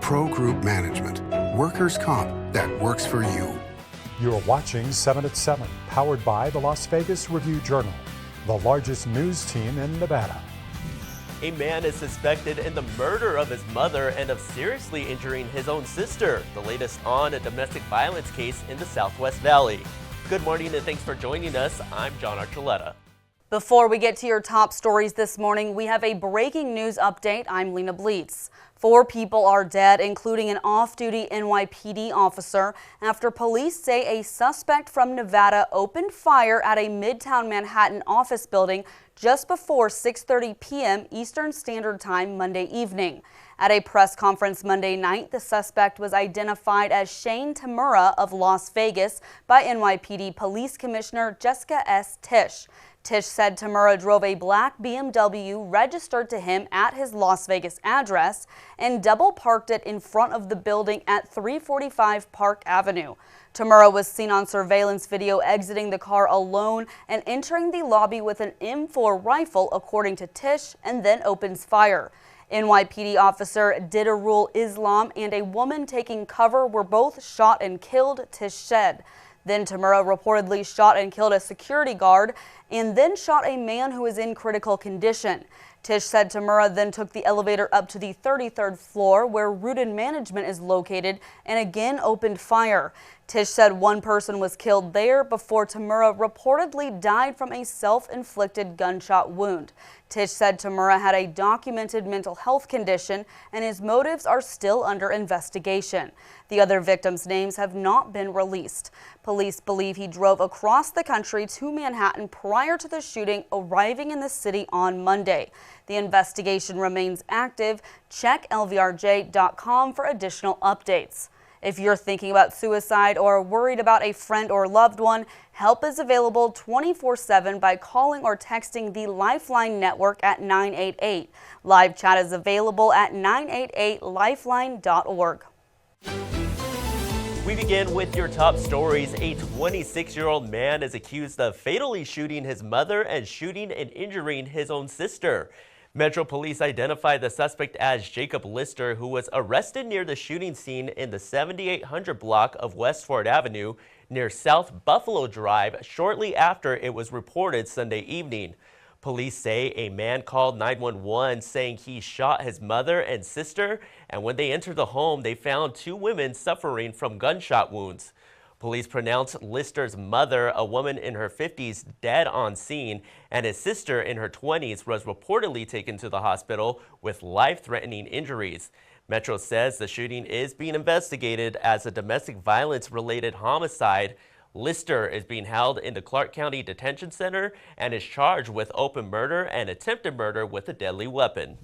Pro Group Management. Workers' comp that works for you. You're watching 7 at 7, powered by the Las Vegas Review-Journal, the largest news team in Nevada. A man is suspected in the murder of his mother and of seriously injuring his own sister. The latest on a domestic violence case in the Southwest Valley. Good morning and thanks for joining us. I'm John Archuleta. Before we get to your top stories this morning, we have a breaking news update. I'm Lena Bleets. 4 people are dead, including an off-duty NYPD officer, after police say a suspect from Nevada opened fire at a Midtown Manhattan office building just before 6:30 p.m. Eastern Standard Time Monday evening. At a press conference Monday night, the suspect was identified as Shane Tamura of Las Vegas by NYPD Police Commissioner Jessica S. Tisch. Tisch said Tamura drove a black BMW registered to him at his Las Vegas address and double parked it in front of the building at 345 Park Avenue. Tamura was seen on surveillance video exiting the car alone and entering the lobby with an M4 rifle, according to Tisch, and then opens fire. NYPD officer Didarul Islam and a woman taking cover were both shot and killed, Tisch said. Then Tamura reportedly shot and killed a security guard and then shot a man who is in critical condition. Tisch said Tamura then took the elevator up to the 33rd floor where Rooted Management is located and again opened fire. Tisch said one person was killed there before Tamura reportedly died from a self-inflicted gunshot wound. Tisch said Tamura had a documented mental health condition and his motives are still under investigation. The other victims' names have not been released. Police believe he drove across the country to Manhattan prior to the shooting, arriving in the city on Monday. The investigation remains active. Check lvrj.com for additional updates. If you're thinking about suicide or worried about a friend or loved one, help is available 24/7 by calling or texting the Lifeline network at 988. Live chat is available at 988lifeline.org. We begin with your top stories. A 26-year-old man is accused of fatally shooting his mother and shooting and injuring his own sister. Metro Police identified the suspect as Jacob Lister, who was arrested near the shooting scene in the 7800 block of West Ford Avenue near South Buffalo Drive shortly after it was reported Sunday evening. Police say a man called 911 saying he shot his mother and sister, and when they entered the home, they found 2 women suffering from gunshot wounds. Police pronounced Lister's mother, a woman in her 50s, dead on scene, and his sister in her 20s was reportedly taken to the hospital with life-threatening injuries. Metro says the shooting is being investigated as a domestic violence-related homicide. Lister is being held in the Clark County Detention Center and is charged with open murder and attempted murder with a deadly weapon.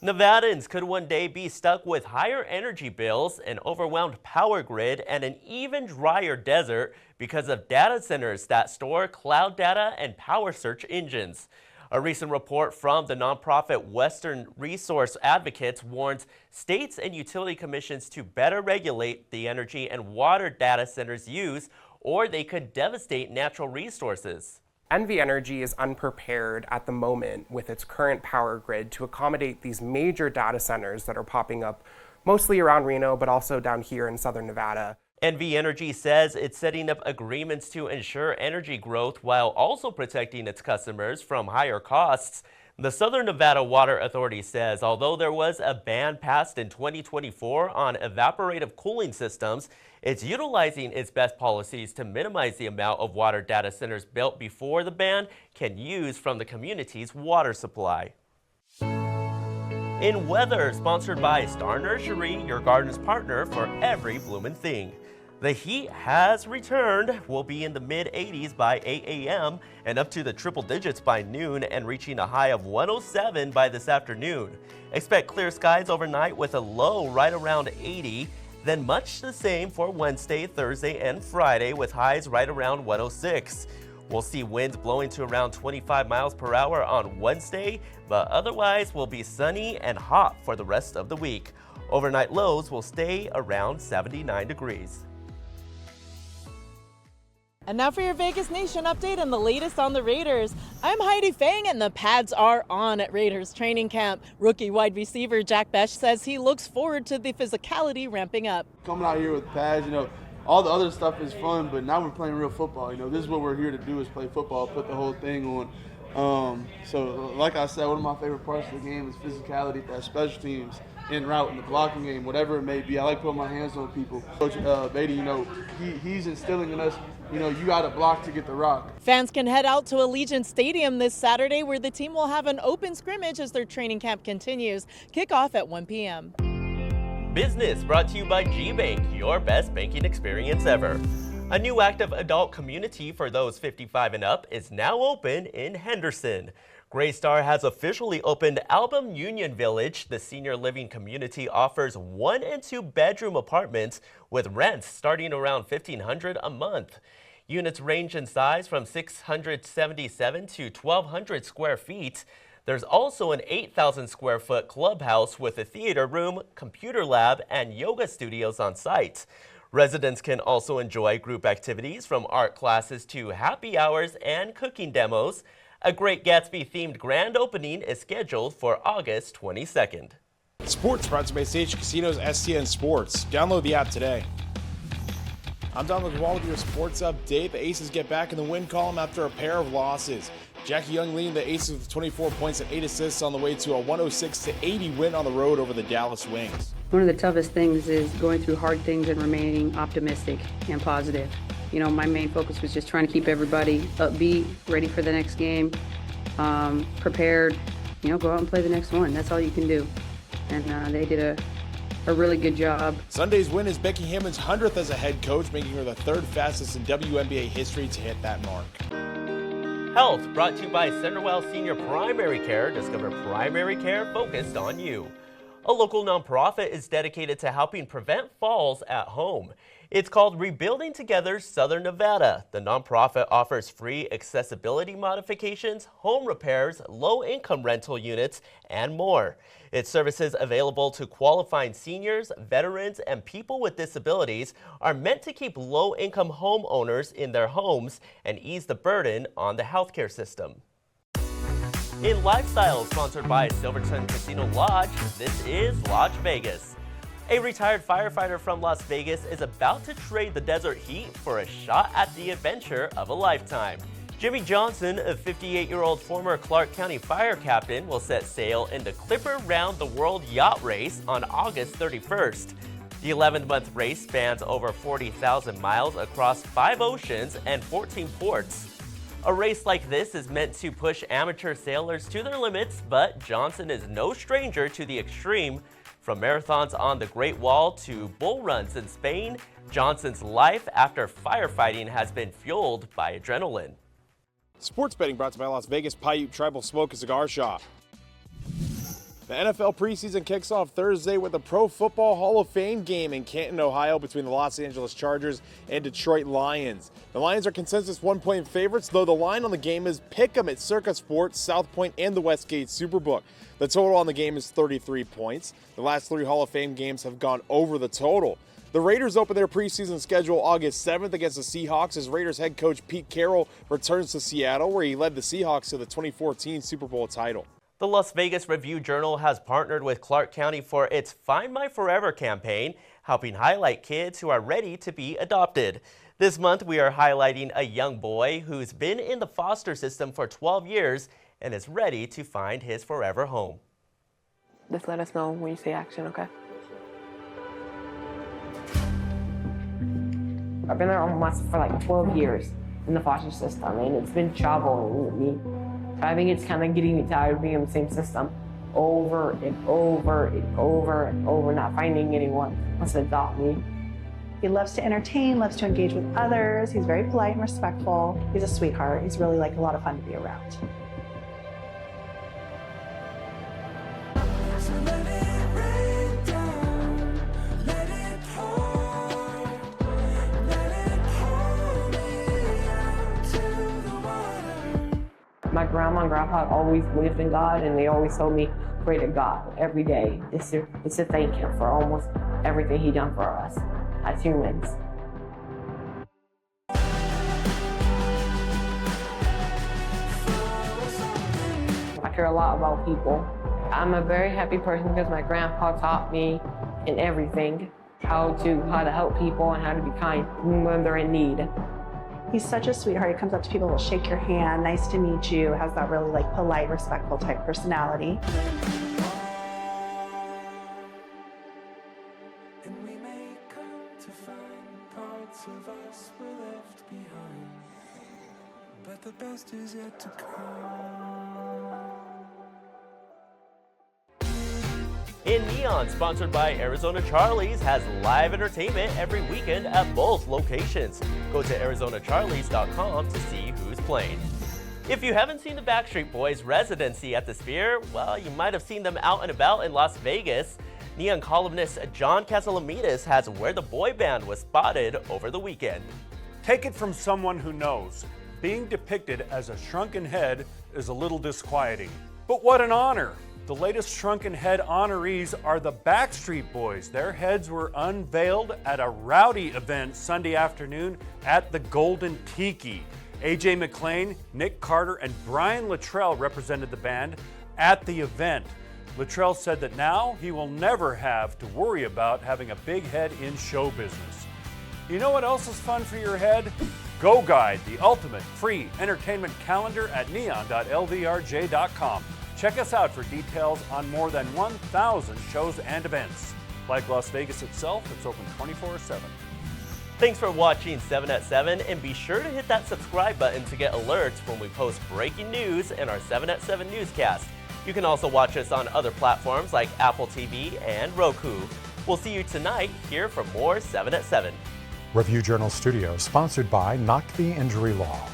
Nevadans could one day be stuck with higher energy bills, an overwhelmed power grid, and an even drier desert because of data centers that store cloud data and power search engines. A recent report from the nonprofit Western Resource Advocates warns states and utility commissions to better regulate the energy and water data centers use, or they could devastate natural resources. NV Energy is unprepared at the moment with its current power grid to accommodate these major data centers that are popping up mostly around Reno, but also down here in southern Nevada. NV Energy says it's setting up agreements to ensure energy growth while also protecting its customers from higher costs. The Southern Nevada Water Authority says although there was a ban passed in 2024 on evaporative cooling systems, it's utilizing its best policies to minimize the amount of water data centers built before the ban can use from the community's water supply. In weather, sponsored by Star Nursery, your garden's partner for every bloomin' thing. The heat has returned. We'll be in the mid-80s by 8 a.m. and up to the triple digits by noon and reaching a high of 107 by this afternoon. Expect clear skies overnight with a low right around 80. Then much the same for Wednesday, Thursday, and Friday with highs right around 106. We'll see winds blowing to around 25 miles per hour on Wednesday, but otherwise will be sunny and hot for the rest of the week. Overnight lows will stay around 79 degrees. And now for your Vegas Nation update and the latest on the Raiders. I'm Heidi Fang, and the pads are on at Raiders training camp. Rookie wide receiver Jack Besh says he looks forward to the physicality ramping up. Coming out here with pads, all the other stuff is fun, but now we're playing real football. This is what we're here to do, is play football, put the whole thing on. So like I said, one of my favorite parts of the game is physicality, that special teams, en route, in the blocking game, whatever it may be. I like putting my hands on people. Coach Beatty, he's instilling in us, you got to block to get the rock. Fans can head out to Allegiant Stadium this Saturday, where the team will have an open scrimmage as their training camp continues. Kickoff at 1 p.m. Business brought to you by G-Bank, your best banking experience ever. A new active adult community for those 55 and up is now open in Henderson. Greystar has officially opened Album Union Village. The senior living community offers 1 and 2 bedroom apartments with rents starting around $1,500 a month. Units range in size from 677 to 1,200 square feet. There's also an 8,000 square foot clubhouse with a theater room, computer lab, and yoga studios on site. Residents can also enjoy group activities from art classes to happy hours and cooking demos. A Great Gatsby-themed grand opening is scheduled for August 22nd. Sports brought to you by Stage Casinos STN Sports. Download the app today. I'm Donald Wall with your sports update. The Aces get back in the win column after a pair of losses. Jackie Young leading the Aces with 24 points and 8 assists on the way to a 106-80 win on the road over the Dallas Wings. One of the toughest things is going through hard things and remaining optimistic and positive. My main focus was just trying to keep everybody upbeat, ready for the next game, prepared, go out and play the next one. That's all you can do. And they did a really good job. Sunday's win is Becky Hammond's 100th as a head coach, making her the 3rd fastest in WNBA history to hit that mark. Health brought to you by Centerwell Senior Primary Care. Discover primary care focused on you. A local nonprofit is dedicated to helping prevent falls at home. It's called Rebuilding Together Southern Nevada. The nonprofit offers free accessibility modifications, home repairs, low-income rental units, and more. Its services available to qualifying seniors, veterans, and people with disabilities are meant to keep low-income homeowners in their homes and ease the burden on the healthcare system. In Lifestyle, sponsored by Silverton Casino Lodge, this is Lodge Vegas. A retired firefighter from Las Vegas is about to trade the desert heat for a shot at the adventure of a lifetime. Jimmy Johnson, a 58-year-old former Clark County fire captain, will set sail in the Clipper Round the World Yacht Race on August 31st. The 11-month race spans over 40,000 miles across 5 oceans and 14 ports. A race like this is meant to push amateur sailors to their limits, but Johnson is no stranger to the extreme. From marathons on the Great Wall to bull runs in Spain, Johnson's life after firefighting has been fueled by adrenaline. Sports betting brought to you by Las Vegas Paiute Tribal Smoke and Cigar Shop. The NFL preseason kicks off Thursday with a Pro Football Hall of Fame game in Canton, Ohio between the Los Angeles Chargers and Detroit Lions. The Lions are consensus 1-point favorites, though the line on the game is pick'em at Circa Sports, South Point, and the Westgate Superbook. The total on the game is 33 points. The last 3 Hall of Fame games have gone over the total. The Raiders open their preseason schedule August 7th against the Seahawks as Raiders head coach Pete Carroll returns to Seattle, where he led the Seahawks to the 2014 Super Bowl title. The Las Vegas Review-Journal has partnered with Clark County for its Find My Forever campaign, helping highlight kids who are ready to be adopted. This month, we are highlighting a young boy who's been in the foster system for 12 years and is ready to find his forever home. Just let us know when you say action, okay? I've been there almost for like 12 years in the foster system, and it's been troubling with me. I think it's kind of getting me tired of being in the same system over and over and over and over, not finding anyone who wants to adopt me. He loves to entertain, loves to engage with others. He's very polite and respectful. He's a sweetheart. He's really like a lot of fun to be around. My grandma and grandpa always believed in God, and they always told me, pray to God every day. It's to thank him for almost everything he done for us as humans. care a lot about people. I'm a very happy person because my grandpa taught me in everything how to help people and how to be kind when they're in need. He's such a sweetheart. He comes up to people, will shake your hand, nice to meet you, has that really like polite, respectful type personality. But the best is yet to come. In Neon, sponsored by Arizona Charlie's, has live entertainment every weekend at both locations. Go to ArizonaCharlies.com to see who's playing. If you haven't seen the Backstreet Boys residency at the Sphere, well, you might have seen them out and about in Las Vegas. Neon columnist John Castellamides has where the boy band was spotted over the weekend. Take it from someone who knows. Being depicted as a shrunken head is a little disquieting. But what an honor! The latest shrunken head honorees are the Backstreet Boys. Their heads were unveiled at a rowdy event Sunday afternoon at the Golden Tiki. AJ McLean, Nick Carter, and Brian Luttrell represented the band at the event. Luttrell said that now he will never have to worry about having a big head in show business. You know what else is fun for your head? Go Guide, the ultimate free entertainment calendar at neon.ldrj.com. Check us out for details on more than 1,000 shows and events. Like Las Vegas itself, it's open 24/7. Thanks for watching 7 at 7, and be sure to hit that subscribe button to get alerts when we post breaking news in our 7 at 7 newscast. You can also watch us on other platforms like Apple TV and Roku. We'll see you tonight here for more 7 at 7. Review Journal Studio, sponsored by Knock the Injury Law.